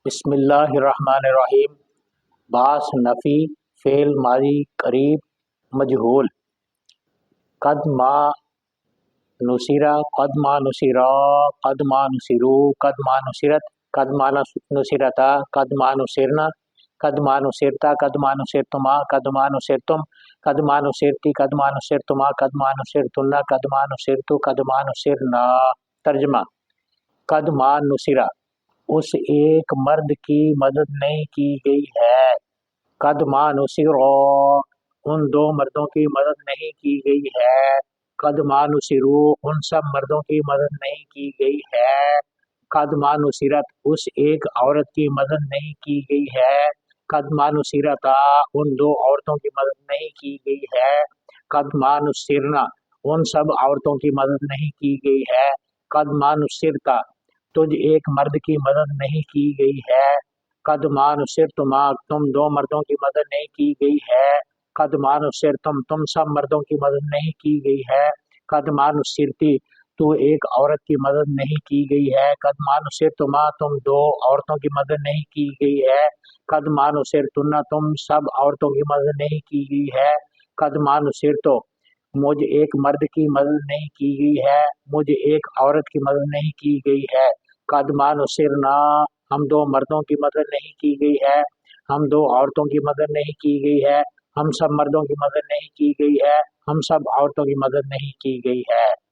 بسم اللہ الرحمن الرحیم۔ باس نفی فعل ماضی قریب مجہول۔ قد ما نصرہ قد ما نصرا قد ما نصرو قد ما نصرت قد ما نصرتا قد ما نصرنا قد ما نصرتا قد ما نصرتما قد ما نصرتم قد ما نصرتی قد ما نصرتما قد ما نصرتن قد ما نصرتو قد ما نصرنا۔ ترجمہ: قد ما نصرہ، اس ایک مرد کی مدد نہیں کی گئی ہے۔ قد ما نصروا، ان دو مردوں کی مدد نہیں کی گئی ہے۔ قد ما نصروا، ان سب مردوں کی مدد نہیں کی گئی ہے۔ قد ما نصرت، اس ایک عورت کی مدد نہیں کی گئی ہے۔ قد ما نصرتا، ان دو عورتوں کی مدد نہیں کی گئی ہے۔ قد ما نصرنا، ان سب عورتوں کی مدد نہیں کی گئی ہے۔ قد ما نصرتا، تجھ ایک مرد کی مدد نہیں کی گئی ہے۔ قد ما نصرتما، تم دو مردوں کی مدد نہیں کی گئی ہے۔ قد ما نصرتم، تم سب مردوں کی مدد نہیں کی گئی ہے۔ قد ما نصرتی، تو ایک عورت کی مدد نہیں کی گئی ہے۔ قد ما نصرتما، تم دو عورتوں کی مدد نہیں کی گئی ہے۔ قد ما نصرتن، تم سب عورتوں کی مدد نہیں کی گئی ہے۔ قد ما نصرتو، مجھ ایک مرد کی مدد نہیں کی گئی ہے، مجھ ایک عورت کی مدد نہیں کی گئی ہے۔ قد ما نصرنا، ہم دو مردوں کی مدد نہیں کی گئی ہے، ہم دو عورتوں کی مدد نہیں کی گئی ہے، ہم سب مردوں کی مدد نہیں کی گئی ہے، ہم سب عورتوں کی مدد نہیں کی گئی ہے۔